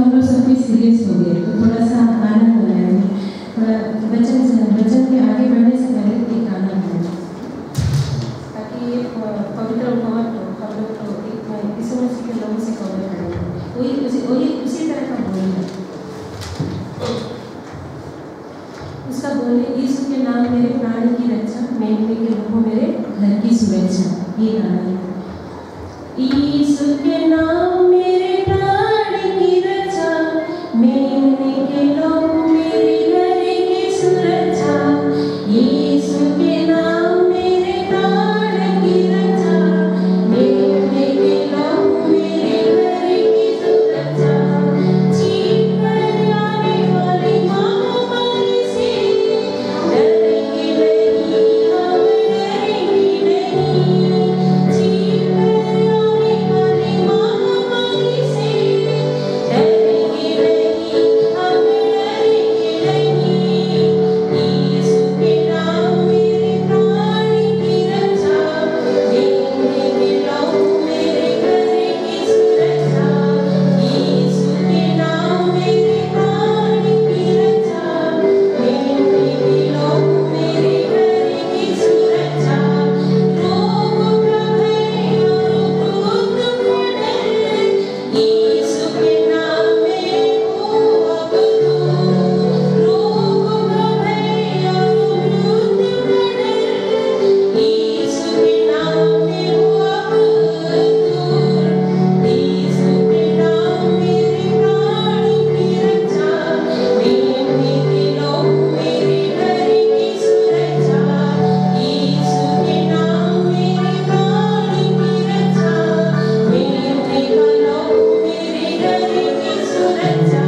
हम लोग सब भी सीरियस हो गए, तो थोड़ा सा आनंद आया है। थोड़ा वचन के आगे बढ़ने से पहले एक गाना गाएं, ताकि ये पवित्र उपहार को हम लोग को एक यीशु मसीह के लोगों से कवर करेंगे। वही उसी तरह का बोल है। उसका बोल है, यीशु के नाम मेरे प्राण की रक्षा, मेमने के लोगों मेरे घर की सुरक्षा। ये गाना है। यीशु के नाम मेरे प्राण की रक्षा, मेमने के लोगों मेरे घर की सुरक्षा। यीशु के नाम मेरे प्राण की रक्षा, मेमने के लोगों मेरे घर की सुरक्षा। चीख कर आने वाली महामारी से डरेंगे नहीं, हम डरेंगे नहीं। चीख कर आने वाली महामारी से डरेंगे नहीं, हम डरेंगे नहीं। यीशु के नाम मेरे प्राण की रक्षा, मेमने के लोगों मेरे घर की सुरक्षा। यीशु के नाम मेरे प्राण की रक्षा, मेमने के लोगों मेरे घर की सुरक्षा। रोग का भय और क्रोध का डर, यीशु के नाम में हो अब दूर। रोग का भय और क्रोध का डर, यीशु के नाम में हो अब दूर। यीशु के नाम मेरे प्राण की रक्षा, मेमने के लोगों मेरे घर की सुरक्षा। यीशु के नाम मेरे प्राण की रक्षा, मेमने के लोगों मेरे घर की सुरक्षा।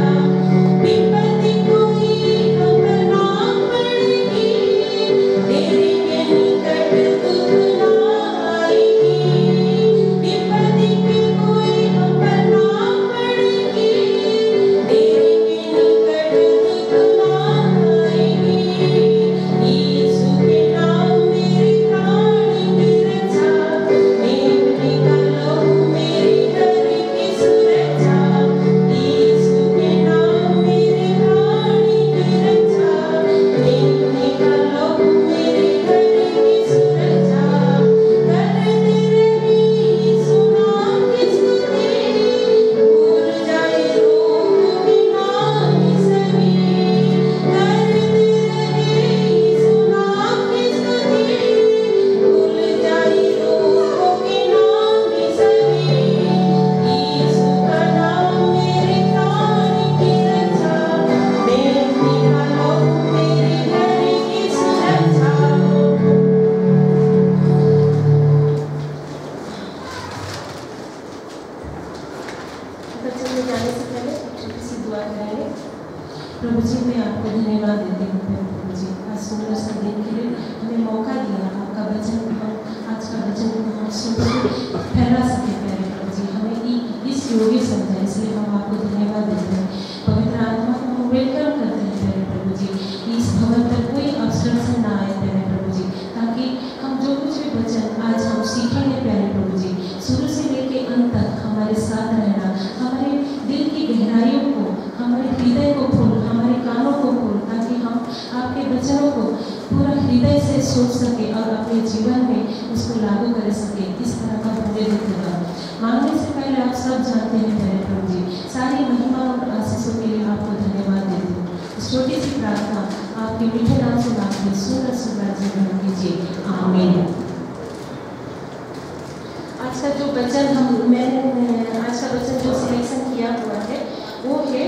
विपत्ति कोई हम ना पड़ेगी, तेरे के निकट दुख ना आएगी। विपत्ति की कोई हम ना पड़ेगी, तेरे के निकट दुख ना आएगी। यीशु के नाम मेरे प्राण की रक्षा, मेमने का लोगों मेरे घर की सुरक्षा। यीशु के नाम मेरे प्राण की रक्षा, मेमने का लोगों मेरे घर की सुरक्षा। करते रहे यीशु नाम की स्तुति, भूल जाए रोग की नाम सभी। करते रहे यीशु नाम की स्तुति, भूल जाए रोग की नाम सभी। यीशु का नाम मेरे प्राण की रक्षा, मेमने का लोगों मेरे घर की सुरक्षा। बच्चों में जाने से पहले एक छोटी सी दुआ करेंगे। प्रभु जी, मैं आपको धन्यवाद देती हूँ प्रभु जी, आज सुंदर सा दिन के लिए हमें मौका दिया। आपका वचन आज का वचन हम सुन के फैला सके प्यारे प्रभु जी, हमें इस योग्य समझा, इसलिए हम आपको धन्यवाद देते हैं। पवित्र आत्मा को हम वेलकम करते हैं प्यारे प्रभु जी, इस भवन तक कोई ऑब्स्ट्रक्शन ना आए प्यारे प्रभु जी, ताकि हम जो कुछ भी वचन आज हम सीखेंगे प्यारे प्रभु जी, शुरू से लेके अंत तक हमारे साथ रहना, हमारे दिल की गहराइयों को, हमारे हृदय को खोल, हमारे कानों को खोल, ताकि हम आपके वचनों को पूरा हृदय से सोच सके और अपने जीवन में उसको लागू कर सके। इस तरह का बंदे होगा। मांगने से पहले आप सब जानते हैं प्यारे प्रभु जी, सारी महिमा और आशीषों के लिए आपको धन्यवाद देती हूँ। इस छोटी सी प्रार्थना आपके मीठे नाम से मांगते सुंदर सुंदर जीवन कीजिए, आमीन। आज का जो वचन मैंने आज का वचन जो सिलेक्शन किया हुआ है वो है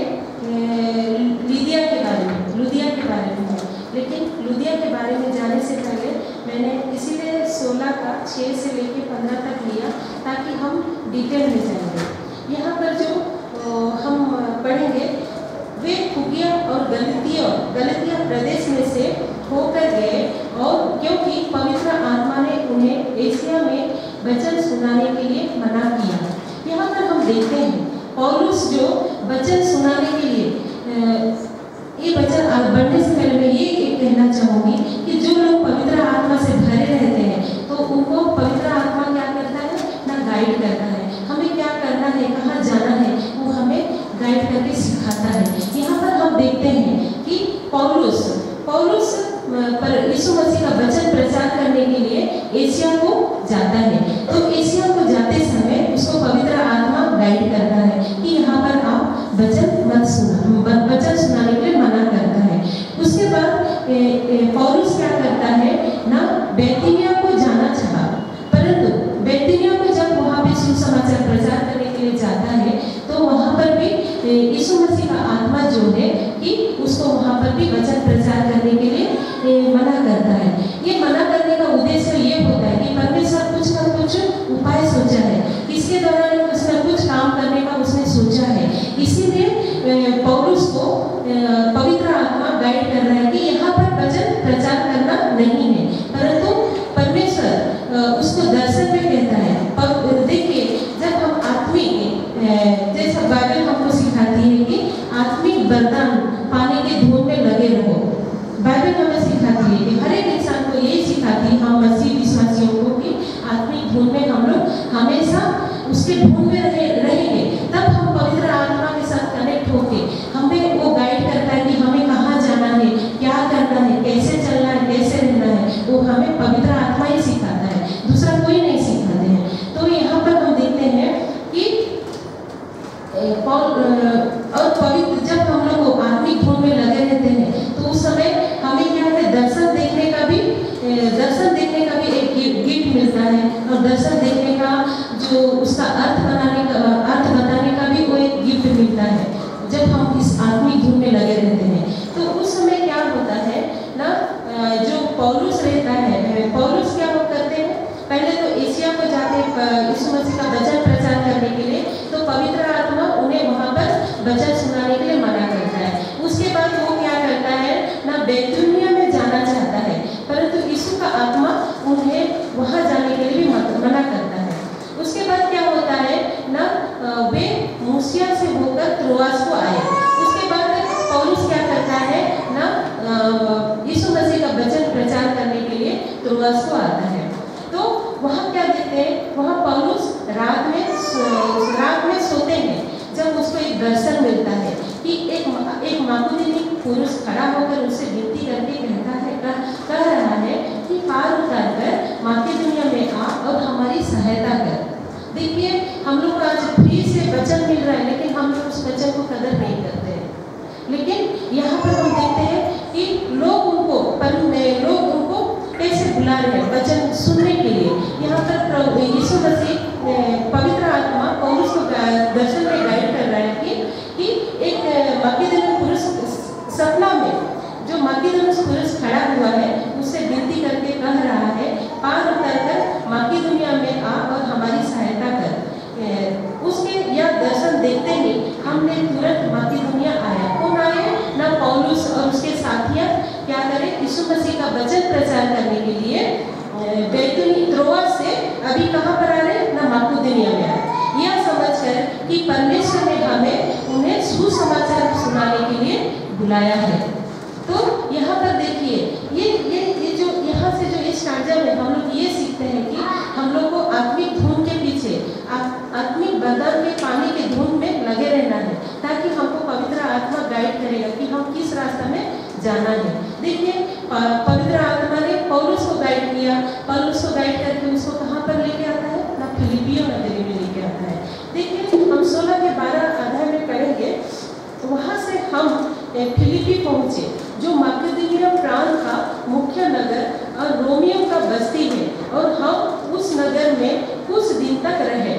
लुदिया के बारे में है। लेकिन लुदिया के बारे में जाने से पहले मैंने इसीलिए 16 का 6 से लेकर 15 तक लिया, ताकि हम डिटेल में जाएंगे। यहाँ पर जो हम पढ़ेंगे वे फुगिया और गलतिया प्रदेश में से होकर गए, और क्योंकि पवित्र आत्मा ने उन्हें एशिया में वचन सुनाने के लिए मना किया। यहाँ पर हम देखते हैं पौलुस जो वचन सुनाने के लिए ये वचन बढ़ने से पहले मैं ये कहना चाहूँगी कि जो लोग पवित्र आत्मा से भरे रहते हैं तो उनको पवित्र आत्मा क्या करता है ना, गाइड करता है। हमें क्या करना है, कहाँ जाना है, वो हमें गाइड करके जाता है तो एशिया को जाते समय उसको पवित्र आत्मा गाइड करता है कि यहाँ पर आप वचन सुनाने के लिए मना करता है। उसके बाद पौलुस क्या करता है ना, बैतनिया को जाना चाहा, परंतु बैतनिया को जब वहाँ पे सुसमाचार प्रचार करने के लिए जाता है तो वहाँ पर भी यीशु मसीह का आत्मा जो है कि उसको वहाँ पर भी वचन प्रचार करने के लिए मना करता है। ये मना करने का उद्देश्य ये होता है कि परमेश्वर कुछ ना कुछ उपाय सोचा है, इसके दौरान उसने कुछ काम करने का उसने सोचा है, इसीलिए पौलुस को पवित्र आत्मा गाइड कर रहा है कि यहाँ पर वचन प्रचार करना नहीं है, परंतु परमेश्वर उसको दर्शन में कहता है। पर देखिए जब हम आत्मिक जैसा बाइबल हमको सिखाती है कि आत्मिक वरदान पाने के धूम में लगे रहो, बाइबल हमें सिखाती है कि हर एक इंसान को यही सिखाती है, हम मसीह विश्वासियों को कि आत्मिक धूम में हम लोग हमेशा उसके धूम में रहेंगे, तब हम पवित्र आत्मा के साथ कनेक्ट होके हमें वो गाइड करता है कि हमें कहाँ जाना है, क्या करना है, कैसे चलना है, कैसे रहना है, वो हमें पवित्र आत्मा ही सिखाता है, दूसरा कोई नहीं सिखाते हैं। तो यहाँ पर हम देखते हैं कि और पवित्र जब हम लोग आत्मिक धूम में लगे रहते हैं तो उस समय हमें क्या है, दर्शन देखने का भी एक गिफ्ट मिलता है, और दर्शन देखने का जो उसका अर्थ बताने का भी वो एक गिफ्ट मिलता है जब हम इस आत्मिक धूम में लगे रहते हैं। तो उस समय क्या होता है ना, जो पौलुस रहता है, पौलुस क्या वो करते हैं, पहले तो एशिया को जाते यीशु मसीह का वचन प्रचार करने के लिए, तो पवित्र आत्मा उन्हें वहाँ पर वचन सुनाने के लिए मना करता है। उसके बाद वो क्या करता है ना, बैतूनिया में जाना चाहता है, परंतु यीशु का आत्मा उन्हें वहाँ जाने के लिए भी मना करता है। उसके बाद क्या होता है ना, वे मूसिया से होकर त्रोआस को आए। उसके बाद पौलुस क्या करता है ना, यीशु मसीह का वचन प्रचार करने के लिए त्रोआस को आता है। तो वहाँ क्या देखते हैं, वहाँ पौलुस रात में सोते हैं, जब उसको एक दर्शन मिलता है कि एक माकुदिनी पुरुष खड़ा होकर उससे विनती करके कह रहा है कि पार उतार कर माकेदोनिया में आ और हमारी सहायता कर। देखिए हम लोग को आज फ्री से वचन मिल रहा है, लेकिन हम लोग उस वचन को कदर नहीं करते हैं। लेकिन यहाँ पर हम देखते हैं कि लोग उनको कैसे बुला रहे हैं वचन सुनने के लिए। यहाँ पर यीशु मसीह पवित्र आत्मा पौलुस को दर्शन में गाइड कर रहा है कि एक माकेदोनियन पुरुष सपना में जो माकेदोनियन पुरुष खड़ा हुआ है उससे विनती करके कह रहा है, पार उतरकर माकेदोनिया में आ और हमारी सहायता कर। उसके यह दर्शन देखते ही हमने तुरंत माकेदोनिया आया। कौन आए ना, पौलुस और उसके साथियाँ क्या करें, यीशु मसीह का वचन प्रचार करने के लिए त्रोआस से अभी कहाँ पर आ रहे ना, माकेदोनिया में आए, यह समझकर कि परमेश्वर ने हमें उन्हें सुसमाचार सुनाने के लिए बुलाया है। तो यहाँ पर देखिए ये जो यहाँ से जो इस स्टांजा में हम लोग ये सीखते हैं कि हम लोग को आत्मिक धूम के पीछे आत्मिक वरदान के पानी के धूम में लगे रहना है, ताकि हमको पवित्र आत्मा गाइड करेगा कि हम किस रास्ते में जाना है। देखिए पवित्र आत्मा ने पौलुस को गाइड किया, पौलुस को गाइड करके उसको कहाँ पर लेके आता है ना, फिलिपियों नगरी में लेके आता है। देखिए हम 16 के 12 अध्याय में पढ़ेंगे, तो वहाँ से हम फिलिपी पहुँचे जो माकेदोनिया प्रांत का मुख्य नगर और रोमियो का बस्ती है, और हम उस नगर में कुछ दिन तक रहे।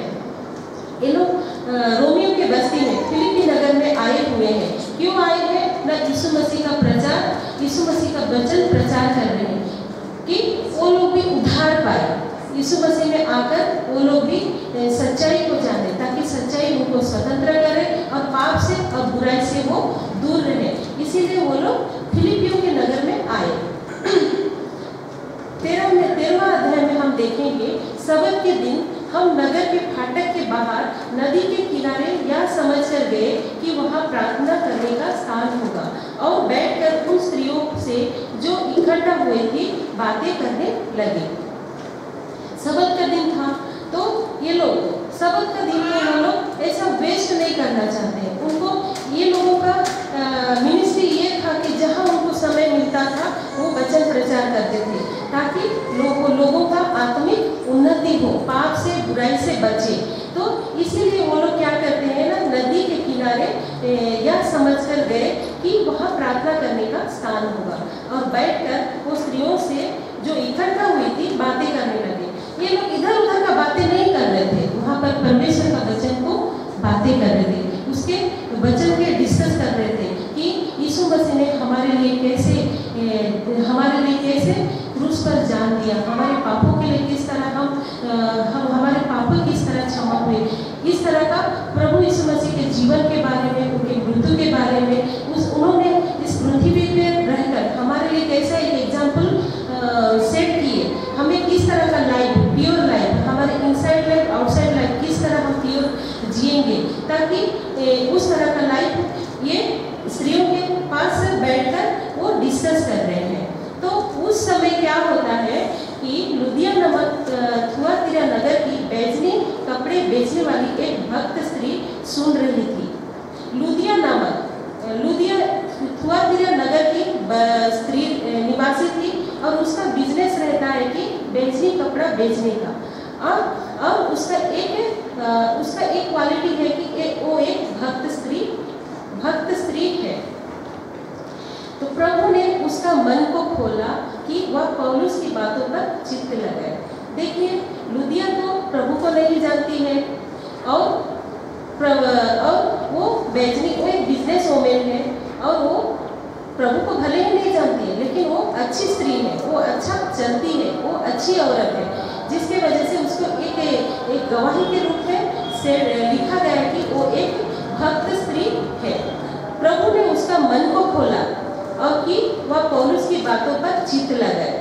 ये लोग रोमियो के बस्ती में फिलिपी नगर में आए हुए हैं। क्यों आए हैं ना, यीशु मसीह का प्रचार, यीशु मसीह का वचन प्रचार कर रहे हैं कि वो लोग भी उद्धार पाए, यीशु मसीह में आकर वो लोग भी सच्चाई को जाने, ताकि सच्चाई उनको स्वतंत्र करे और पाप से और बुराई से वो दूर रहे। इसीलिए वो लोग फिलिपियों के नगर में आए। 13वां अध्याय में हम देखेंगे, सबत के दिन हम नगर के फाटक के बाहर नदी के किनारे यह समझकर गए कि वहाँ प्रार्थना करने का स्थान होगा, और बैठकर उन स्त्रियों से जो इकट्ठा हुई थी बातें करने लगे। सबत का दिन था, तो ये लोग सबत का दिन में हम लोग ऐसा वेस्ट नहीं करना चाहते हैं। उनको ये लोगों का मिनिस्ट्री ये था कि जहाँ उनको समय मिलता था वो वचन प्रचार करते थे, ताकि लोगों का आत्मिक उन्नति उन्नति हो, पाप से बुराई से बचे। तो इसीलिए वो लोग क्या करते हैं ना, नदी के किनारे यह समझकर गए कि वहाँ प्रार्थना करने का स्थान होगा, और बैठकर वो स्त्रियों से जो इकट्ठा हुई थी बातें करने लगे। ये लोग इधर उधर का बातें नहीं कर रहे थे, वहाँ पर परमेश्वर का वचन को बातें कर रहे थे, उसके वचन के डिस्कस कर रहे थे कि यीशु मसीह ने हमारे लिए कैसे क्रूस पर जान दिया, हमारे पापों के लिए किस तरह हम हमारे पापों किस तरह क्षमा हुए। इस तरह का प्रभु यीशु मसीह के जीवन के बारे में, उनके मृत्यु के बारे में, उन्होंने इस पृथ्वी पे रहकर हमारे लिए कैसा एक एग्जाम्पल सेट किए, हमें किस तरह का लाइफ, प्योर लाइफ, हमारे इनसाइड लाइफ आउटसाइड लाइफ किस तरह हम प्योर जिएंगे, ताकि उस तरह का लाइफ ये स्त्रियों के पास बैठकर वो डिस्कस कर रहे हैं। तो उस समय क्या होता है कि लुदिया नामक थुआतीरा नगर की बैजनी कपड़े बेचने वाली एक भक्त स्त्री सुन रही थी। लुदिया थुआतीरा नगर की स्त्री निवासी थी, और उसका बिजनेस रहता है कि बेचनी कपड़ा बेचने का। और उसका एक क्वालिटी है कि वो एक भक्त स्त्री है। तो प्रभु ने उसका मन को खोला कि वह पौलुस की बातों पर चित्त लगाए। देखिए, लुदिया तो प्रभु को नहीं जानती है, और वो एक बिजनेस वोमेन है, और वो प्रभु को भले ही नहीं जानती है, लेकिन वो अच्छी स्त्री है, वो अच्छा चलती है, वो अच्छी औरत है, जिसके वजह से उसको एक गवाही के रूप में से लिखा गया कि वो एक भक्त स्त्री है। प्रभु ने उसका मन को खोला और कि वह पौलुस की बातों पर चित्त लगाए।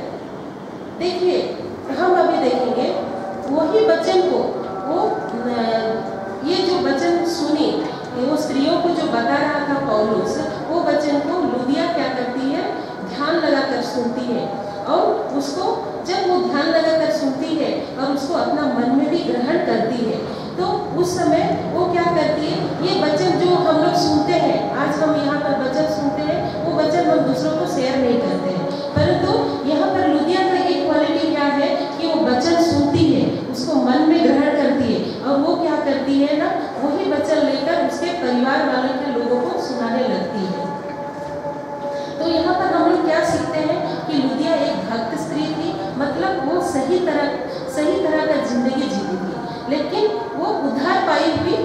देखिए, हम अभी देखेंगे वही वचन को ये जो वचन सुनी, वो स्त्रियों को जो बता रहा था पौलुस, वो वचन को लुदिया क्या करती है, ध्यान लगाकर सुनती है, और उसको जब वो ध्यान लगाकर सुनती है और उसको अपना मन में भी ग्रहण करती है, तो उस समय वो क्या करती है, ये वचन जो हम लोग सुनते हैं, आज हम यहाँ पर वचन सुनते हैं, वो वचन हम दूसरों को शेयर नहीं करते हैं, परंतु यहाँ पर लुदिया का एक क्वालिटी क्या है कि वो वचन सुनती है, उसको मन में ग्रहण करती है, और वो क्या करती है ना, वही वचन लेकर उसके परिवार वालों के लोगों को सुनाने लगती है। तो यहाँ पर हम लोग क्या सीखते हैं कि लुदिया एक भक्त स्त्री थी, मतलब वो सही तरह का जिंदगी जीती थी, लेकिन वो उद्धार पाई हुई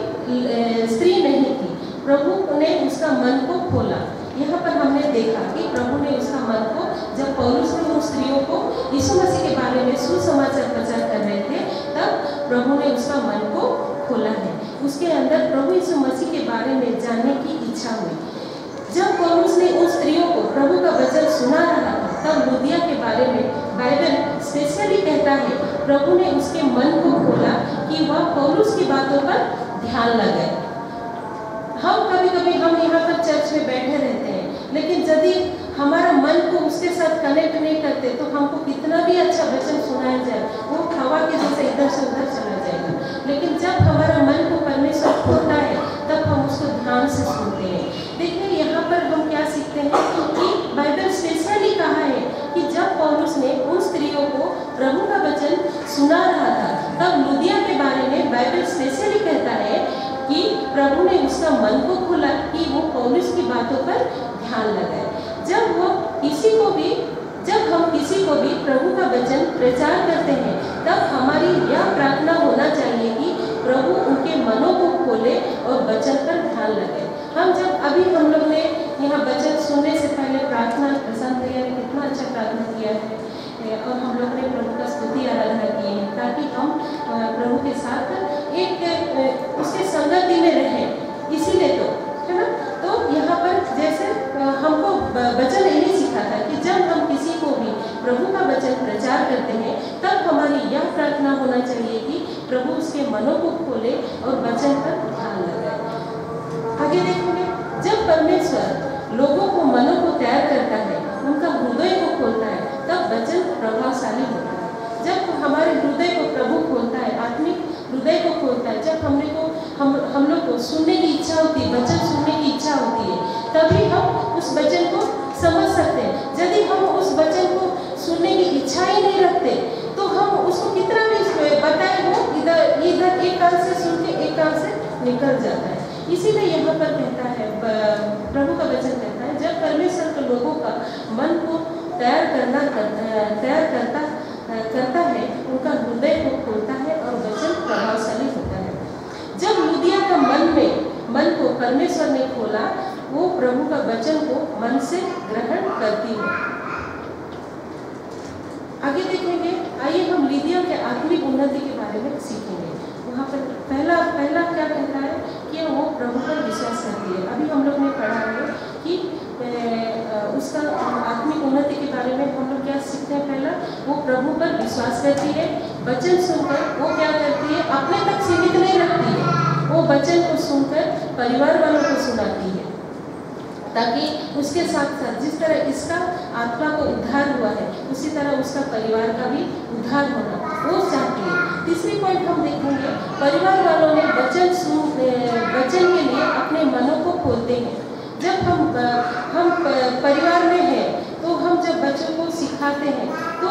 स्त्री नहीं थी। प्रभु ने उसका मन को खोला। यहाँ पर हमने देखा कि प्रभु ने उसका मन को, जब पौलुस ने उन स्त्रियों को यीशु मसीह के बारे में सुसमाचार प्रचार कर रहे थे, तब प्रभु ने उसका मन को खोला है। उसके अंदर प्रभु यीशु मसीह के बारे में जानने की इच्छा हुई। जब पौलुस ने उन स्त्रियों को प्रभु का वचन सुना रहा था, तब लुदिया के बारे में बाइबल स्पेशली कहता है, प्रभु ने उसके मन को खोला कि वह पौलुस की बातों पर ध्यान लगाए। कभी हम यहाँ पर चर्च में बैठे रहते हैं, लेकिन यदि हमारा मन को उसके साथ कनेक्ट नहीं करते, तो हमको कितना भी अच्छा वचन सुनाया जाए, वो हवा के जैसे इधर से उधर चला जाएगा। लेकिन जब हमारा मन को परमेश्वर खोलता है, तब हम उसको ध्यान से सुनते हैं। देखिए, यहाँ पर हम क्या सीखते हैं कि बाइबल स्पेशली कहा है कि जब पौलुस ने उन स्त्रियों को प्रभु का वचन सुना रहा था, तब लुदिया के बारे में बाइबल स्पेशली कहता है कि प्रभु ने उसका मन को खोला कि वो पौलुस की बातों पर ध्यान लगाए। जब हम किसी को भी प्रभु का वचन प्रचार करते हैं, तब हमारी यह प्रार्थना होना चाहिए कि प्रभु उनके मनों को खोले और वचन पर ध्यान लगाए। हम लोग ने यहाँ वचन सुनने से पहले प्रार्थना, प्रशांत भैया ने कितना अच्छा प्रार्थना किया है, और हम लोग ने प्रभु का स्तुति आराधना की है, ताकि हम प्रभु के साथ एक उसके संगति में रहें। इसीलिए तो है ना। तो यहाँ पर जैसे हमको वचन यही सीखा था कि जब हम किसी को भी प्रभु का वचन प्रचार करते हैं, तब हमारी यह प्रार्थना होना चाहिए कि प्रभु उसके मनों को खोले और वचन पर ध्यान लगाए। आगे देखेंगे, जब परमेश्वर लोगों को मनों को तैयार करता है, उनका हृदय को खोलता है, तब वचन प्रभावशाली होता है। जब हमारे हृदय को प्रभु खोलता है, आत्मिक हृदय को खोलता है, जब हम लोग को सुनने की इच्छा होती है, वचन सुनने की इच्छा होती है, तभी हम उस वचन को समझ सकते हैं। यदि हम उस वचन को सुनने की इच्छा ही नहीं रखते, तो हम उसको कितना भी बता निकल जाता है। इसीलिए यहाँ पर कहता है, प्रभु का वचन कहता है, जब परमेश्वर के लोगों का मन को तैयार करता है, उनका हृदय को खोलता है और वचन प्रभावशाली होता है। जब लुदिया का मन को परमेश्वर ने खोला, वो प्रभु का वचन को मन से ग्रहण करती है। आगे देखेंगे, आइए हम लुदिया के आत्मिक उन्नति के बारे में सीखेंगे। वहाँ पर पहला क्या कहता है कि वो प्रभु पर विश्वास करती है। अभी हम लोग ने पढ़ा है कि उसका आत्मिक उन्नति के बारे में हम लोग क्या सीखते हैं। पहला, वो प्रभु पर विश्वास करती है, वचन सुनकर वो क्या करती है, अपने तक सीमित नहीं रखती है, वो वचन को सुनकर परिवार वालों को सुनाती है, ताकि उसके साथ साथ जिस तरह इसका आत्मा को उद्धार हुआ है, उसी तरह उसका परिवार का भी उद्धार होना वो चाहती है। तीसरी पॉइंट हम देखेंगे, परिवार वालों ने वचन के लिए अपने मनों को खोलते हैं। जब हम परिवार में हैं, तो हम जब बच्चों को सिखाते हैं, तो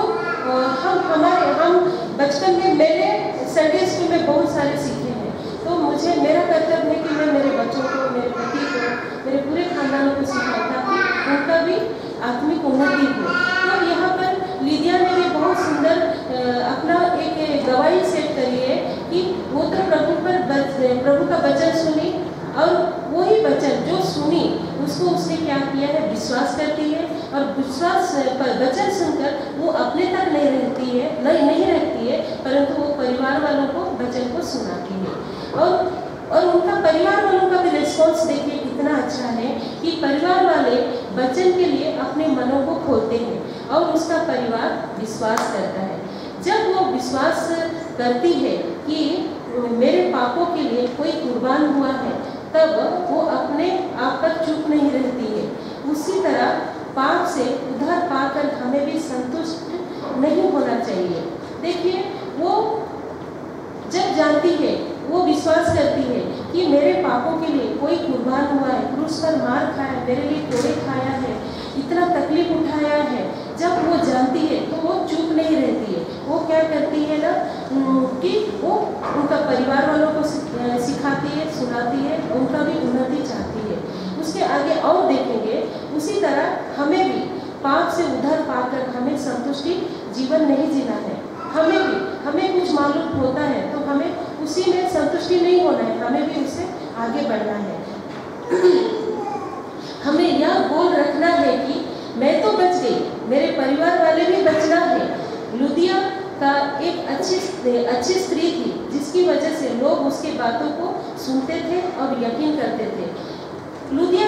हम बचपन में, मैंने संडे स्कूल में बहुत सारे सीखे हैं, तो मेरा कर्तव्य है कि मैं मेरे बच्चों को, मेरे पति को, मेरे पूरे खानदानों को सिखाऊं, ताकि उनका भी आत्मिक उन्नति हो। तो यहाँ पर लुदिया ने भी बहुत सुंदर अपना एक गवाही सेट करी है कि वो तो प्रभु का वचन सुनी, और वही वचन जो सुनी उसको उसने क्या किया है, विश्वास करती है, और विश्वास पर वचन सुनकर वो अपने तक नहीं रहती है, परंतु वो परिवार वालों को वचन को सुनाती है। और उनका परिवार वालों का भी रिस्पॉन्स देखिए कितना अच्छा है कि परिवार वाले वचन के लिए अपने मनों को खोलते हैं और उसका परिवार विश्वास करता है। जब वो विश्वास करती है कि मेरे पापों के लिए कोई कुर्बान हुआ है, तब वो अपने आप पर चुप नहीं रहती है। उसी तरह पाप से उद्धार पाकर हमें भी संतुष्ट नहीं होना चाहिए। देखिए, वो जब जानती है, वो विश्वास करती है कि मेरे पापों के लिए कोई कुर्बान हुआ है, क्रूस पर मार खाया, मेरे लिए कोड़े खाया है, इतना तकलीफ उठाया है, जब वो जानती है तो वो चुप नहीं रहती है। वो क्या करती है ना कि वो उनका परिवार वालों को सिखाती है, सुनाती है, उनका भी उन्नति चाहती है। उसके आगे और देखेंगे, उसी तरह हमें भी पाप से उद्धार पाकर हमें संतुष्टि जीवन नहीं जीना है। हमें कुछ मालूम होता है तो हमें उसी में संतुष्टि नहीं होना है, हमें भी उससे आगे बढ़ना है। हमें यह गोल रखना है कि मैं तो बच गई, मेरे परिवार वाले भी बचना है। लुदिया का एक अच्छी स्त्री थी, जिसकी वजह से लोग उसकी बातों को सुनते थे और यकीन करते थे। लुदिया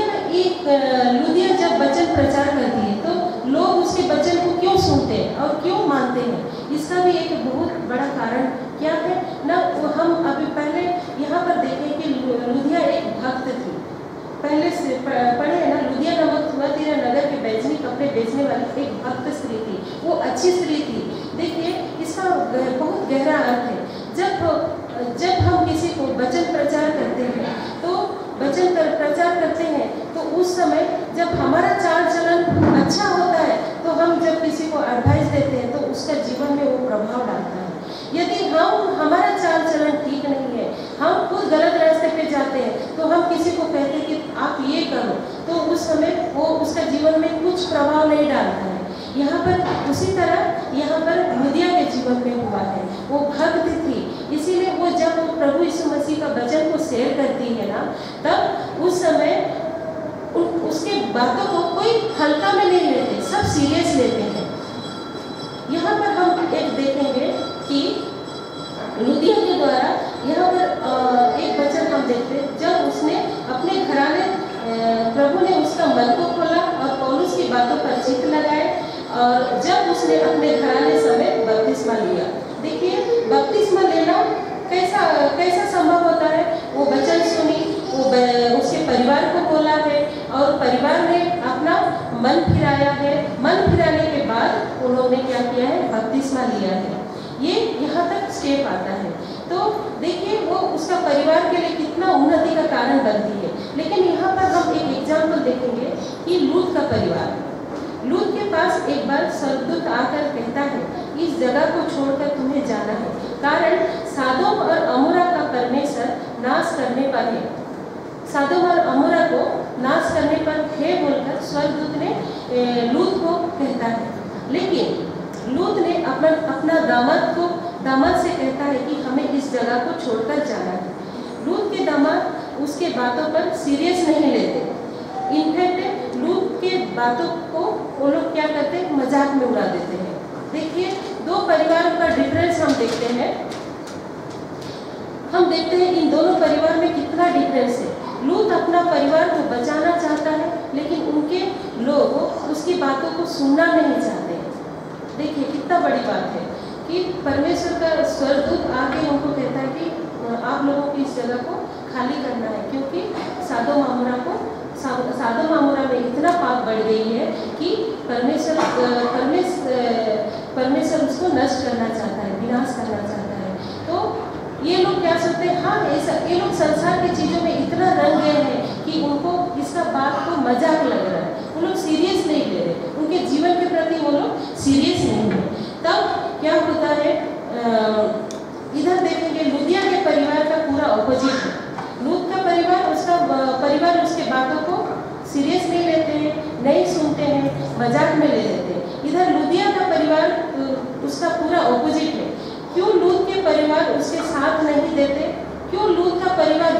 जब वचन प्रचार करती है तो लोग उसके वचन को क्यों सुनते हैं और क्यों मानते हैं, इसका भी एक बहुत बड़ा कारण क्या है ना। हम अभी पहले यहाँ पर देखें कि लुदिया एक भक्त थी। पहले से पढ़े है ना, लुदिया नामक थुआतीरा नगर के बैजनी कपड़े बेचने वाली एक भक्त स्त्री थी, वो अच्छी स्त्री थी। देखिए, इसका बहुत गहरा अर्थ है। जब हम किसी को वचन प्रचार करते हैं, तो वचन प्रचार करते हैं, तो उस समय जब हमारा चाल चलन अच्छा होता है, तो हम जब किसी को एडवाइस देते हैं तो उसका जीवन में वो प्रभाव डालता है। यदि हमारा चाल चलन ठीक नहीं है, हम खुद गलत रास्ते पे जाते हैं, तो हम किसी को कहते हैं कि आप ये करो, तो उस समय वो उसका जीवन में कुछ प्रभाव नहीं डालता है। यहाँ पर उसी तरह यहाँ पर लुदिया के जीवन में हुआ है। वो भक्त थी, इसीलिए वो जब वो प्रभु यीशु मसीह का वचन को शेयर करती है ना, तब उस समय उसके बातों को कोई हल्का में नहीं लेते, सब सीरियस लेते हैं। यहाँ पर हम एक देखेंगे कि लुदिया के द्वारा यहाँ पर एक वचन हम देखते हैं, जब उसने अपने घराने प्रभु ने उसका मन को खोला और पौलुस की बातों पर चित्त लगाए, और जब उसने अपने घराने समेत बपतिस्मा लिया। देखिए, बपतिस्मा लेना कैसा संभव होता है। वो वचन सुनी, वो उसके परिवार को बोला है और परिवार ने अपना मन फिराया है। मन फिराने के बाद उन्होंने क्या किया है, बपतिस्मा लिया है। ये यहाँ तक स्टेप आता है। तो देखिए, वो उसका परिवार के लिए कितना उन्नति का कारण बनती है। लेकिन यहाँ पर हम एक एग्जाम्पल देखेंगे कि लूत का परिवार। लूत के पास एक बार स्वर्गदूत आकर कहता है, इस जगह को छोड़कर तुम्हें जाना है, कारण सादोम और अमोरा का परमेश्वर नाश करने पर है। सदोम और अमोरा को नाश करने पर है बोलकर स्वर्गदूत ने लूत को कहता है, लेकिन लूत ने अपना दामाद से कहता है कि हमें इस जगह को छोड़कर जाना है। लूत के दामाद उसके बातों पर सीरियस नहीं लेते। इनफैक्ट लूत के बातों को वो लोग क्या करते हैं, मजाक में उड़ा देते हैं। देखिए, दो परिवारों का डिफरेंस हम देखते हैं इन दोनों परिवार में कितना डिफरेंस है। लूत अपना परिवार को बचाना चाहता है, लेकिन उनके लोग उसकी बातों को सुनना नहीं चाहते। देखिए कितना बड़ी बात है कि परमेश्वर का स्वर्गदूत आके उनको कहता है कि आप लोगों को इस जगह को खाली करना है, क्योंकि सदोम अमोरा में इतना पाप बढ़ गई है कि परमेश्वर उसको नष्ट करना चाहता है, विनाश करना चाहता है। तो ये लोग क्या सोचते हैं, हाँ ऐसा, ये लोग संसार की चीज़ों में इतना रंग गए हैं कि उनको इसका बात को मजाक लग रहा है, वो लोग सीरियस नहीं ले रहे, उनके जीवन के प्रति वो लोग सीरियस नहीं है। तब क्या होता है, इधर देखेंगे लूदिया के परिवार का पूरा ऑपोजिट है। लूत का परिवार उसके बातों को सीरियस नहीं लेते हैं, नहीं सुनते हैं, मजाक में ले लेते हैं। इधर लूदिया का परिवार उसका पूरा ऑपोजिट है। क्यों लूत के परिवार उसके साथ नहीं देते? क्यों लूत का परिवार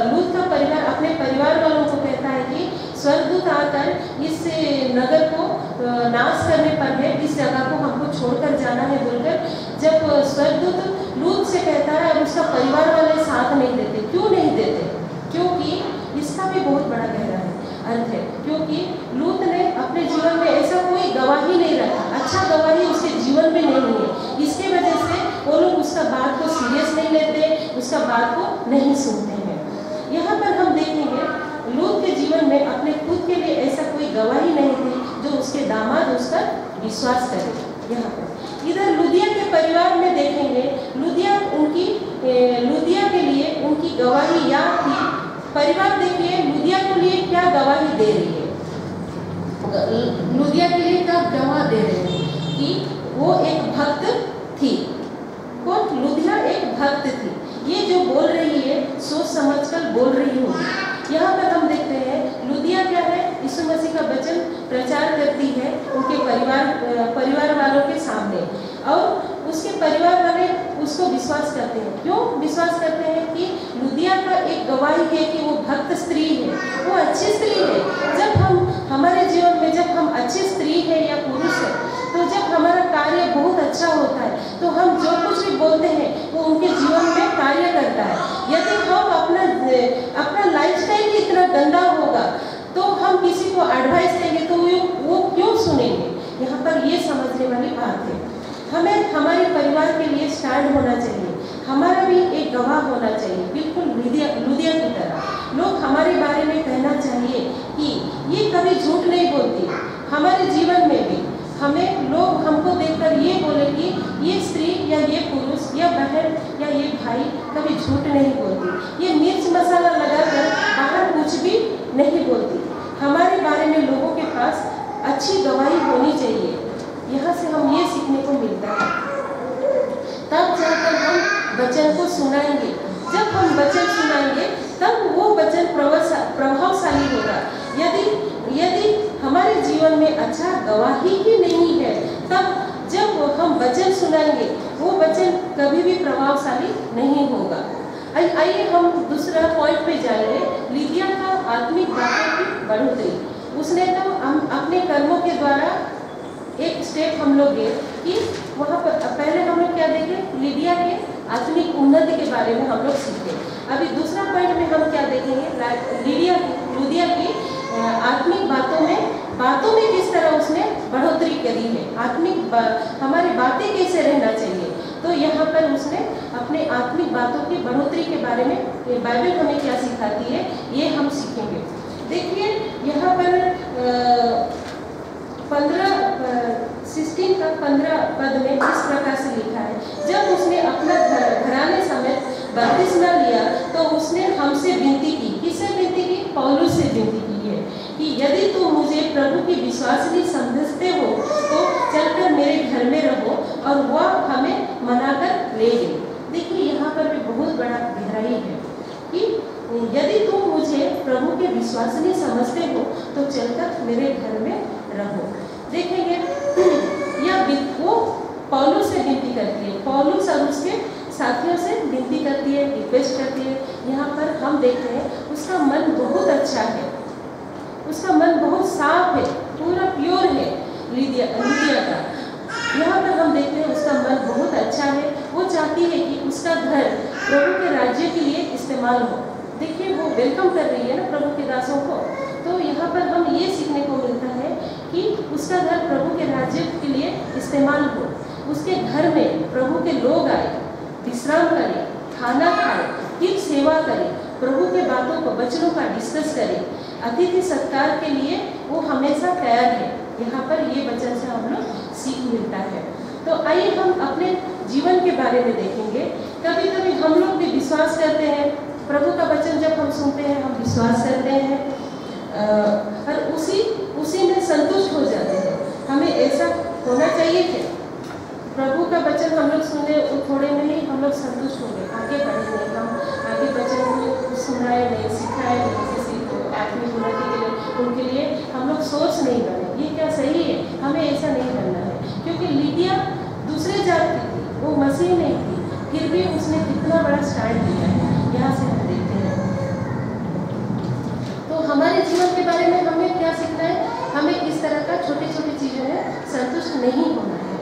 लूत का परिवार अपने परिवार वालों को कहता है कि स्वर्गदूत आकर इस नगर को नाश करने पर है, इस जगह को हमको छोड़कर जाना है बोलकर जब स्वर्गदूत लूत से कहता है और उसका परिवार वाले साथ नहीं देते। क्यों नहीं देते? क्योंकि इसका भी बहुत बड़ा गहरा अर्थ है। क्योंकि लूत ने अपने जीवन में ऐसा कोई गवाही नहीं रखा, अच्छा गवाही उसके जीवन में नहीं है। इसके वजह से वो लोग उसका बात को सीरियस नहीं लेते, उसका बात को नहीं सुनते हैं। यहाँ पर हम देखेंगे लूत के जीवन में अपने खुद के लिए ऐसा कोई गवाही नहीं थी जो उसके दामाद उस पर विश्वास करे। यहाँ पर इधर लूदिया के परिवार में देखेंगे, लूदिया के लिए उनकी गवाही या थी। परिवार देखिए लूदिया के लिए क्या गवाही दे रही है, लूदिया के लिए क्या गवाह दे रहे हैं कि वो एक भक्त थी। कौन? लूदिया एक भक्त थी। ये जो बोल रही है सोच समझकर बोल रही होगी। यहाँ पर हम देखते हैं लूदिया क्या है, यीशु मसीह का वचन प्रचार करती है उनके परिवार वालों के सामने, और उसके परिवार वाले उसको विश्वास करते हैं। क्यों विश्वास करते हैं? कि लूदिया का एक गवाही है कि वो भक्त स्त्री है, वो अच्छी स्त्री है। जब हमारे जीवन में जब हम अच्छी स्त्री है या पुरुष है, तो जब हमारा कार्य बहुत अच्छा होता है तो हम जो कुछ भी बोलते हैं वो उनके जीवन में कार्य करता है। यदि हम अपना लाइफस्टाइल इतना गंदा होगा तो हम किसी को एडवाइस देंगे तो वो क्यों सुनेंगे? यहाँ पर ये समझने वाली बात है। हमें हमारे परिवार के लिए स्टैंड होना चाहिए, हमारा भी एक गवाह होना चाहिए, बिल्कुल लूदिया की तरह। लोग हमारे बारे में कहना चाहिए कि ये कभी झूठ नहीं बोलती। हमारे जीवन में भी लोग हमको देखकर ये बोले कि ये स्त्री या ये पुरुष या बहन या ये भाई कभी झूठ नहीं बोलती, ये मिर्च मसाला लगाकर बाहर कुछ भी नहीं बोलती। हमारे बारे में लोगों के पास अच्छी गवाही होनी चाहिए। यहाँ से हम ये सीखने को मिलता है। तब जाकर हम वचन को सुनाएंगे। जब हम वचन सुनाएंगे तब वो वचन प्रभावशाली होगा। यदि हमारे जीवन में अच्छा गवाही ही नहीं है, तब जब हम वचन सुनाएंगे वो वचन कभी भी प्रभावशाली नहीं होगा। आइए हम दूसरा पॉइंट पे जाएंगे, लूदिया का आत्मिक बातों की बढ़ोतरी। उसने तो अपने कर्मों के द्वारा एक स्टेप हम लोग गए कि वहाँ पर पहले हम लोग क्या देखे, लूदिया के आत्मिक उन्नति के बारे में हम लोग सीखे। अभी दूसरा पॉइंट में हम क्या देखेंगे, लूदिया की आत्मिक बातों में किस तरह उसने बढ़ोतरी करी है, हमारी बातें कैसे रहना चाहिए। तो यहाँ पर उसने अपने आत्मिक बातों की बढ़ोतरी के बारे में बाइबल हमें क्या सिखाती है ये हम सीखेंगे। देखिए यहाँ पर 15 पद में इस प्रकार से लिखा है, जब उसने अपना घराने समेत बपतिस्मा लिया तो उसने हमसे विनती की। किससे विनती की? पौलुस से विनती की है कि यदि तुम मुझे प्रभु की विश्वासिनी समझते हो तो चलकर मेरे घर में रहो, और वह हमें मनाकर ले गई। देखिए यहाँ पर भी बहुत बड़ा गहराई है। यदि तुम मुझे प्रभु के विश्वसनीय समझते हो तो चलकर मेरे घर में रहो। देखेंगे वो पौलुस से विनती करती है, पौलुस और उसके साथियों से विनती करती है, रिक्वेस्ट करती है। यहाँ पर हम देखते हैं उसका मन बहुत अच्छा है, उसका मन बहुत साफ है, पूरा प्योर है लुदिया का। यहाँ पर हम देखते हैं उसका मन बहुत अच्छा है। वो चाहती है कि उसका घर प्रभु के राज्य के लिए इस्तेमाल हो। देखिए वो वेलकम कर रही है ना प्रभु के दासों को। तो यहाँ पर हम ये सीखने को मिलता है कि उसका घर प्रभु के राज्य के लिए इस्तेमाल हो। उसके घर में प्रभु के लोग आए, विश्राम करें, खाना खाए, फिर सेवा करें, प्रभु के बातों को वचनों का डिस्कस करें, अतिथि सत्कार के लिए वो हमेशा तैयार है। यहाँ पर ये वचन से हम लोग सीख मिलता है। तो आइए हम अपने जीवन के बारे में देखेंगे। कभी कभी हम लोग भी विश्वास करते हैं, प्रभु का वचन जब हम सुनते हैं हम विश्वास करते हैं और उसी में संतुष्ट हो जाते हैं। हमें ऐसा होना चाहिए कि प्रभु का वचन हम लोग सुने, थोड़े में ही हम लोग संतुष्ट हो गए, आगे बढ़े नहीं, हम आगे वचन को सुनाए नहीं, सिखाए नहीं, किसी को आत्मिक उन्नति के लिए उनके लिए हम लोग सोच नहीं बने। ये क्या सही है? हमें ऐसा नहीं करना है, क्योंकि लिदिया दूसरे जात की थी, वो मसीह नहीं थी, फिर भी उसने कितना बड़ा स्टैंड लिया है। यहाँ से हम देखते हैं। तो हमारे जीवन के बारे में हमें क्या सीखना है? हमें इस तरह का छोटी छोटी चीज़ों में संतुष्ट नहीं होना है,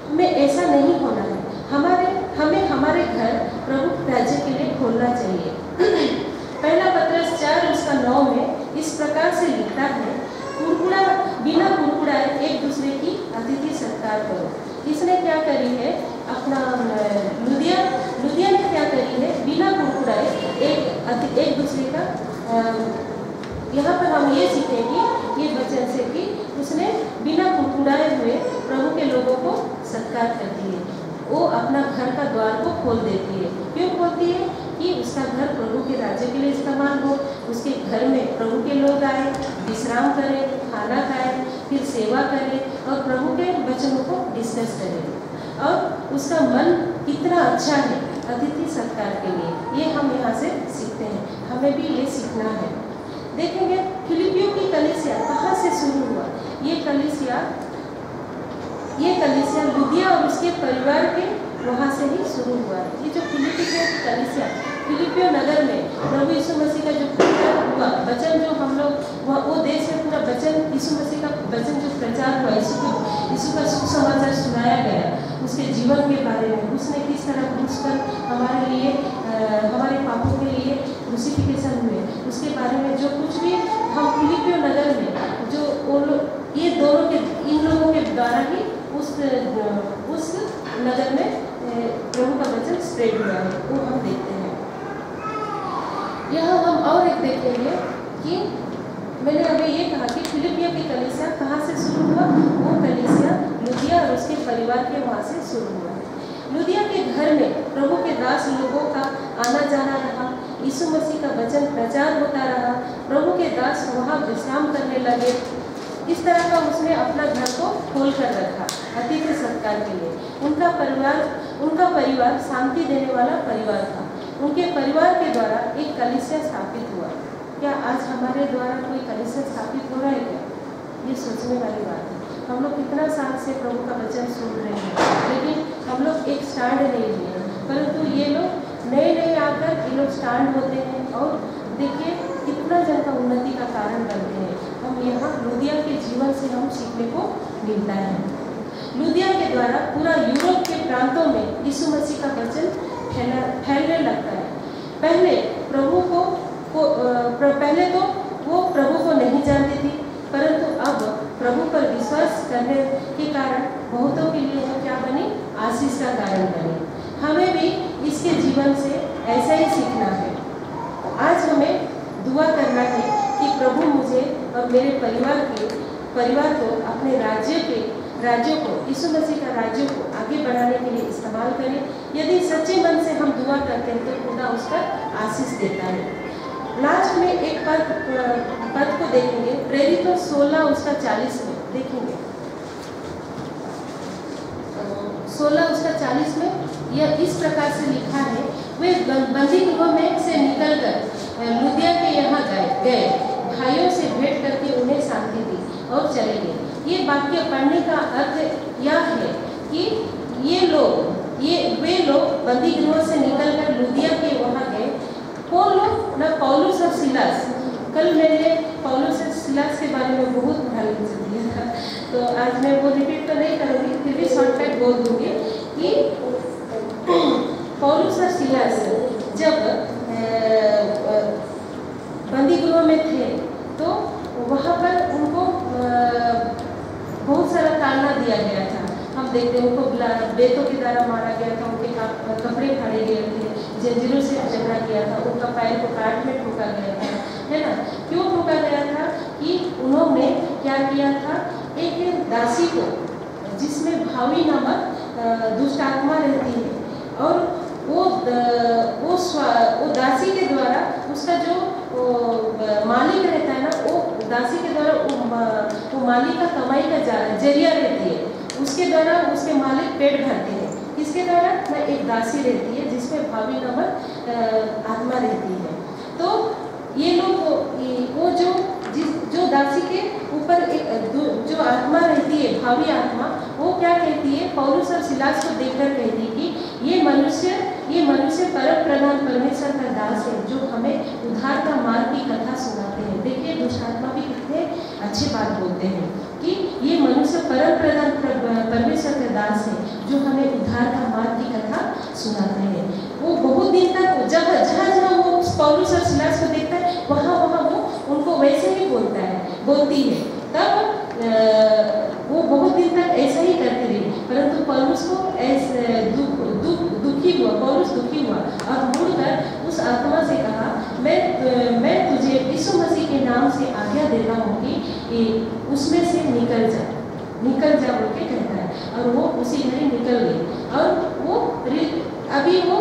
हमें ऐसा नहीं होना है। हमें हमारे घर प्रभु राज्य के लिए खोलना चाहिए। पहला पत्रस 4:9 में इस प्रकार से लिखता है, बिना कुड़कुड़ाए एक दूसरे की अतिथि सत्कार करो। इसने क्या करी है? अपना लुदिया ने क्या करी है? बिना कुड़कुड़ाए एक दूसरे का यहाँ पर हम ये सीखेंगे ये वचन से कि उसने बिना कुड़कुड़ाए हुए प्रभु के लोगों को सत्कार करती है। वो अपना घर का द्वार को खोल देती है। क्यों खोलती है? कि उसका घर प्रभु के राज्य के लिए इस्तेमाल हो, उसके घर में प्रभु के लोग आए, विश्राम करें, खाना खाएं, फिर सेवा करें और प्रभु के वचनों को डिस्कस करें। और उसका मन कितना अच्छा है अतिथि सत्कार के लिए, ये हम यहाँ से सीखते हैं। हमें भी ये सीखना है। देखेंगे फिलिपियों की कलीसिया कहाँ से शुरू हुआ? ये कलीसिया लुदिया और उसके परिवार के वहाँ से ही शुरू हुआ है। ये जो फिलिपियों की कलीसिया, फिलिपियो नगर में प्रभु यीशु मसीह का जो प्रचार हुआ, वचन जो हम लोग वो देश में पूरा वचन यीशु मसीह का वचन जो प्रचार हुआ, यीशु का शुभ समाचार सुनाया गया, उसके जीवन के बारे में, उसने किस तरह क्रूस पर हमारे लिए हमारे पापों के लिए क्रूसिफिकेशन हुए, उसके बारे में जो कुछ भी हम फिलिपियो नगर में जो वो लोग इन लोगों के द्वारा ही उस नगर में प्रभु का वचन स्प्रेड हुआ है, वो हम देखते हैं। यहाँ हम और एक देखेंगे कि मैंने अभी ये कहा कि फिलिपिया की कलीसिया कहाँ से शुरू हुआ? वो कलीसिया लुदिया और उसके परिवार के वहाँ से शुरू हुआ। लुदिया के घर में प्रभु के दास लोगों का आना जाना रहा, यीशु मसीह का वचन प्रचार होता रहा, प्रभु के दास वहाँ विश्राम करने लगे। इस तरह का उसने अपना घर को खोल कर रखा अतिथि सत्कार के लिए। उनका परिवार शांति देने वाला परिवार था। उनके परिवार के द्वारा एक कलीसिया स्थापित हुआ। क्या आज हमारे द्वारा कोई कलीसिया स्थापित हो रहा है क्या? ये सोचने वाली बात है। हम लोग कितना साल से प्रभु का वचन सुन रहे हैं, लेकिन हम लोग एक स्टैंड नहीं लिए, परंतु ये लोग नए आकर ये लोग स्टैंड होते हैं और देखिए कितना जन का उन्नति का कारण बनते हैं। हम यहाँ लुदिया के जीवन से हम सीखने को मिलता है। लुदिया के द्वारा पूरा यूरोप के प्रांतों में यीशु मसीह का वचन फैलने लगता है। पहले तो वो प्रभु को नहीं जानती थी, परंतु अब प्रभु पर विश्वास करने के कारण बहुतों के लिए वो क्या बनी? आशीष का कारण बनी। हमें भी इसके जीवन से ऐसा ही सीखना है। आज हमें दुआ करना है कि प्रभु मुझे और मेरे परिवार को अपने राज्यों को यीशु मसीह का राज्यों को आगे बढ़ाने के लिए इस्तेमाल करें। यदि सच्चे मन से हम दुआ करते हैं तो खुदा उस पर आशीष देता है। लास्ट में एक पद को देखेंगे, प्रेरितों 16:40 में देखेंगे। 16:40 में यह इस प्रकार से लिखा है वे बंदी गृह में से निकलकर लुदिया के यहाँ गए, भाइयों से भेंट करके उन्हें शांति दी और चले गए। ये वाक्य पढ़ने का अर्थ यह है कि वे लोग बंदी गृह से निकलकर लुदिया के वहाँ गए। कौन लोग? ना पौलुस और सिलास। कल मैंने पौलुस और सिलास के बारे में बहुत ध्यान दिया था, तो आज मैं वो रिपीट तो नहीं करूँगी, फिर भी शॉर्टकट बोल दूँगी कि पौलुस और सिलास जब बंदी गृह में थे तो वहाँ पर उनको बहुत सारा ताड़ना दिया गया था। हम देखते हैं उनको बेतों के द्वारा मारा गया था, उनके कपड़े फाड़े गए थे, जंजीरों से झगड़ा किया था, उनका पैर को काट में ठोका गया था, है ना। क्यों ठोका गया था? कि उन्होंने क्या किया था, एक दासी को जिसमें भावी नामक दुष्ट आत्मा रहती है और वो दासी के द्वारा उसका जो मालिक रहता है ना, वो दासी के द्वारा वो मालिक का कमाई का जरिया रहती है, उसके द्वारा उसके मालिक पेट भरते हैं। किसके द्वारा? ना एक दासी रहती है जिसमें भावी नामक आत्मा रहती है। तो ये लोग वो जो दासी के ऊपर एक जो आत्मा रहती है, भावी आत्मा, वो क्या कहती है? पौलुस और सिलास को देखकर कहती है कि ये मनुष्य परम प्रधान परमेश्वर का दास है, जो हमें उद्धार का मार्ग की कथा सुनाते हैं। देखिए दुष्ट आत्मा भी कितने अच्छी बात बोलते हैं कि ये मनुष्य परम प्रधान परमेश्वर का दास है, जो हमें उद्धार का मार्ग की कथा सुनाते हैं। वो बहुत दिन तक जहाँ वो पौलुस और सिलास को देखता है, वहाँ वो उनको वैसे ही बोलती है। तब वो बहुत दिन तक ऐसा ही करती रही, परंतु पौलुस को ऐसे पौलुस दुखी हुआ और मुड़कर उस आत्मा से कहा, मैं तुझे यीशु मसीह के नाम से आज्ञा देता हूँ कि उसमें से निकल जा बोल के कहता है। और वो उसी घड़ी निकल गई। और वो अभी वो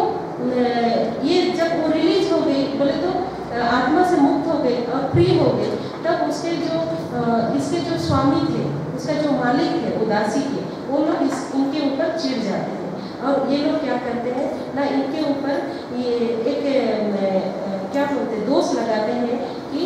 ये जब वो रिलीज हो गई, बोले तो आत्मा से मुक्त हो गई और फ्री हो गई, तब इसके जो स्वामी थे, उसका जो मालिक थे, उदासी के, वो लोग इनके ऊपर चिढ़ जाते हैं। और ये लोग क्या करते हैं ना, इनके ऊपर ये एक क्या बोलते हैं, दोष लगाते हैं कि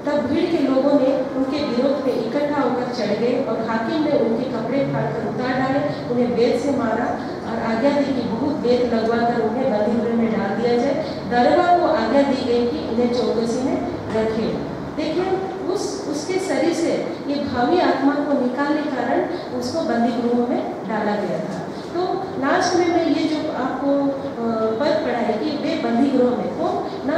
तब भीड़ के लोगों ने उनके विरोध में इकट्ठा होकर चढ़ गए और हाकिम ने उनके कपड़े फाड़कर उतार डाले, उन्हें बेत से मारा और आज्ञा दी कि बहुत बेत लगवाकर उन्हें बंदी गृह में डाल दिया जाए। दरबार को आज्ञा दी गई कि उन्हें चौकसी में रखे। देखिए उसके शरीर से ये भावी आत्मा को निकालने के कारण उसको बंदी गृह में डाला गया था। तो लास्ट में मैं ये जो आपको पद पढ़ाई कि वे बंदी गृह में को ना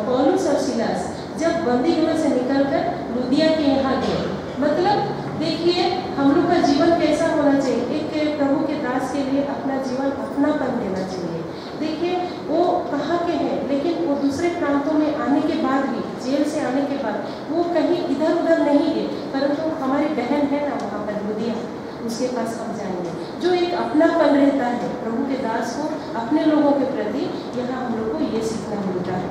पौलुस और सिलास जब बंदी गृह से निकलकर लुदिया के यहाँ गए। मतलब देखिए हम लोग का जीवन कैसा होना चाहिए, एक प्रभु के दास के लिए अपना जीवन अपनापन देना चाहिए। देखिए वो कहाँ के हैं, लेकिन वो दूसरे प्रांतों में आने के बाद भी, जेल से आने के बाद वो कहीं इधर उधर नहीं गए, परंतु हमारी बहन है ना वहाँ पर लुदिया, उसके पास हम जाएंगे। जो एक अपनापन रहता है प्रभु के दास को अपने लोगों के प्रति, यहाँ हम लोग को ये सीखना मिलता है।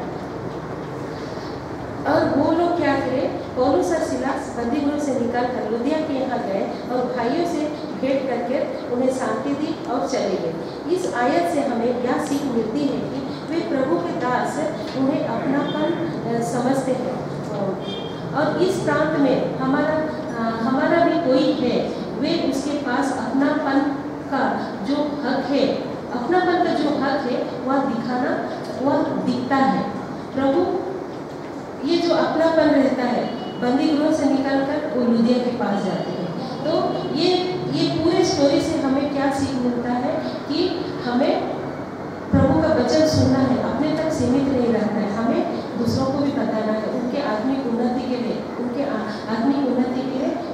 और वो लोग क्या करें, पौलुस और सिलास बंदी गृह से निकलकर लुदिया के यहाँ गए और भाइयों से भेंट करके उन्हें शांति दी और चले गए। इस आयत से हमें यह सीख मिलती है कि वे प्रभु के दास उन्हें अपनापन समझते हैं। और इस प्रांत में हमारा भी कोई है, वे उसके पास अपनापन का जो हक है, अपनापन का जो हक है वह दिखाना, वह दिखता है। प्रभु ये जो अपनापन रहता है, बंदी गृह से निकलकर वो लुदिया के पास जाते हैं। तो ये पूरे स्टोरी से हमें क्या सीख मिलता है कि हमें प्रभु का वचन सुनना है, अपने तक सीमित नहीं रहना है, हमें दूसरों को भी बताना है, उनके आत्मिक उन्नति के लिए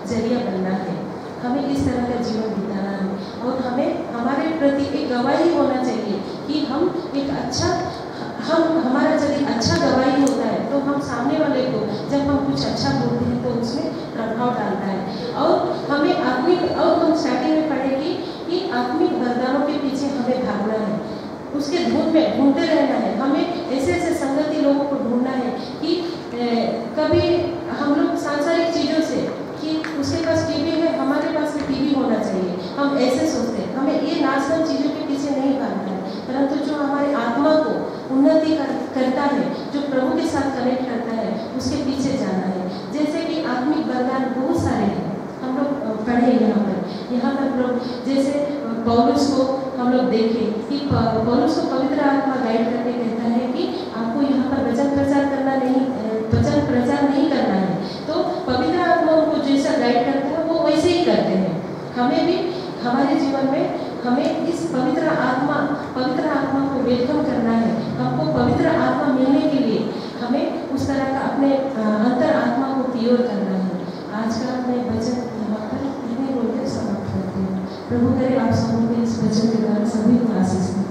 जरिया बनना है। हमें इस तरह का जीवन बिताना है और हमें हमारे प्रति एक गवाही होना चाहिए कि हमारा जब अच्छा गवाही होता है तो हम सामने वाले को जब हम कुछ अच्छा बोलते हैं तो उसमें प्रभाव डालता है। और हमें हम स्टार्टिंग में पढ़ेगी कि आत्मिक वरदानों के पीछे हमें भागना है, उसके ढूंढते रहना है। हमें ऐसे संगति लोगों को ढूंढना है कि कभी हम लोग सांसारिक चीज़ों से कि उसके पास टीवी है, हमारे पास भी टीवी होना चाहिए, हम ऐसे सोचते हैं। हमें ये नाचवान चीज़ों के पीछे नहीं भागना है, परंतु जैसे पौलुस को हम लोग देखें कि पौलुस को पवित्र आत्मा गाइड करके कहता है कि आपको यहाँ पर वचन प्रचार नहीं करना है। तो पवित्र आत्मा उनको जैसा गाइड करता है वो वैसे ही करते हैं। हमें भी हमारे जीवन में हमें इस पवित्र आत्मा को वेलकम करना है। हमको पवित्र आत्मा मिलने के लिए हमें उस तरह का अपने अंतर आत्मा को प्योर करना है। आज का मैं वचन यहाँ पर इतने बोलकर समाप्त करती हूँ। प्रभु करे आप सबों के इस वचन के द्वारा सभी को आशीष दें।